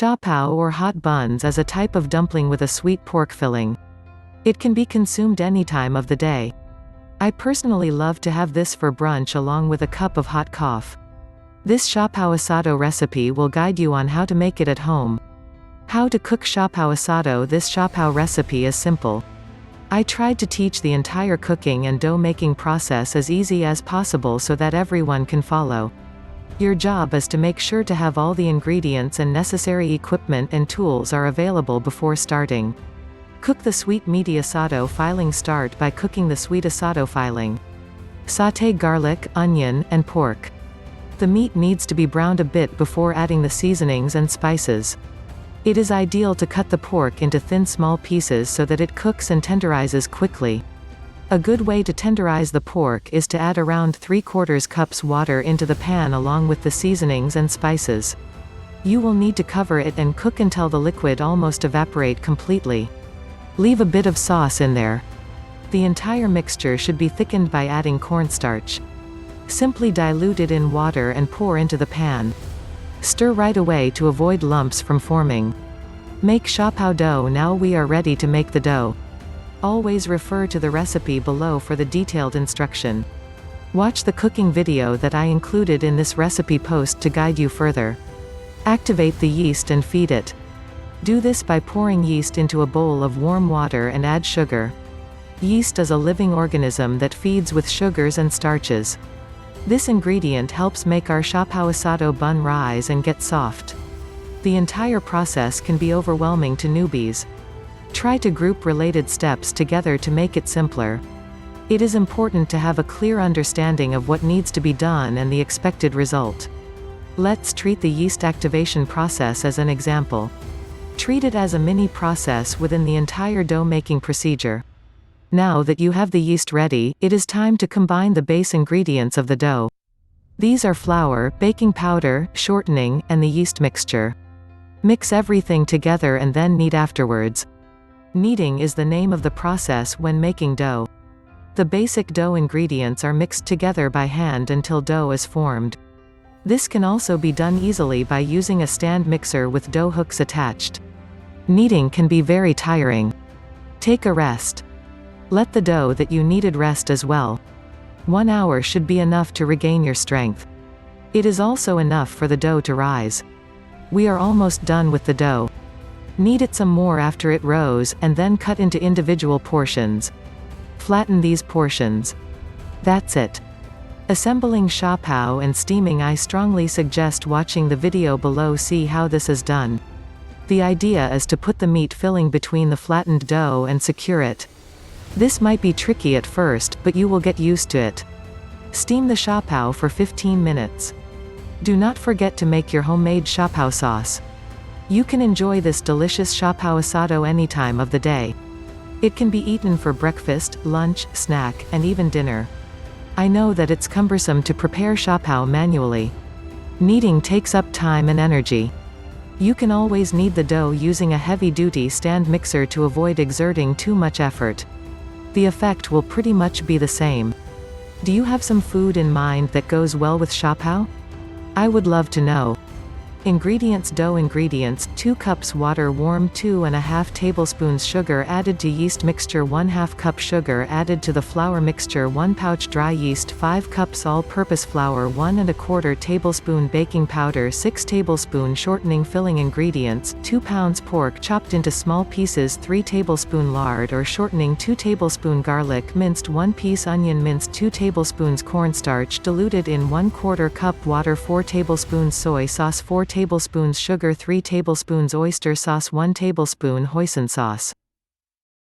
Siopao or hot buns is a type of dumpling with a sweet pork filling. It can be consumed any time of the day. I personally love to have this for brunch along with a cup of hot coffee. This Siopao Asado recipe will guide you on how to make it at home. How to cook Siopao Asado. This Siopao recipe is simple. I tried to teach the entire cooking and dough making process as easy as possible so that everyone can follow. Your job is to make sure to have all the ingredients and necessary equipment and tools are available before starting. Cook the sweet meaty asado filling. Start by cooking the sweet asado filling. Sauté garlic, onion, and pork. The meat needs to be browned a bit before adding the seasonings and spices. It is ideal to cut the pork into thin small pieces so that it cooks and tenderizes quickly. A good way to tenderize the pork is to add around 3/4 cups water into the pan along with the seasonings and spices. You will need to cover it and cook until the liquid almost evaporate completely. Leave a bit of sauce in there. The entire mixture should be thickened by adding cornstarch. Simply dilute it in water and pour into the pan. Stir right away to avoid lumps from forming. Make siopao dough. Now we are ready to make the dough. Always refer to the recipe below for the detailed instruction. Watch the cooking video that I included in this recipe post to guide you further. Activate the yeast and feed it. Do this by pouring yeast into a bowl of warm water and add sugar. Yeast is a living organism that feeds with sugars and starches. This ingredient helps make our Siopao Asado bun rise and get soft. The entire process can be overwhelming to newbies. Try to group related steps together to make it simpler. It is important to have a clear understanding of what needs to be done and the expected result. Let's treat the yeast activation process as an example. Treat it as a mini process within the entire dough making procedure. Now that you have the yeast ready, it is time to combine the base ingredients of the dough. These are flour, baking powder, shortening, and the yeast mixture. Mix everything together and then knead afterwards. Kneading is the name of the process when making dough. The basic dough ingredients are mixed together by hand until dough is formed. This can also be done easily by using a stand mixer with dough hooks attached. Kneading can be very tiring. Take a rest. Let the dough that you kneaded rest as well. 1 hour should be enough to regain your strength. It is also enough for the dough to rise. We are almost done with the dough. Knead it some more after it rose, and then cut into individual portions. Flatten these portions. That's it. Assembling siopao and steaming. I strongly suggest watching the video below. See how this is done. The idea is to put the meat filling between the flattened dough and secure it. This might be tricky at first, but you will get used to it. Steam the siopao for 15 minutes. Do not forget to make your homemade siopao sauce. You can enjoy this delicious Siopao Asado any time of the day. It can be eaten for breakfast, lunch, snack, and even dinner. I know that it's cumbersome to prepare siopao manually. Kneading takes up time and energy. You can always knead the dough using a heavy-duty stand mixer to avoid exerting too much effort. The effect will pretty much be the same. Do you have some food in mind that goes well with siopao? I would love to know. Ingredients. Dough ingredients: 2 cups water, warm, 2½ tablespoons sugar added to yeast mixture, 1/2 cup sugar added to the flour mixture, 1 pouch dry yeast, 5 cups all-purpose flour, 1¼ tablespoon baking powder, 6 tablespoon shortening. Filling ingredients: 2 pounds pork chopped into small pieces, 3 tablespoon lard or shortening, 2 tablespoon garlic minced, 1 piece onion minced, 2 tablespoons cornstarch diluted in 1/4 cup water, 4 tablespoons soy sauce, 4 tablespoons sugar, 3 tablespoons oyster sauce, 1 tablespoon hoisin sauce.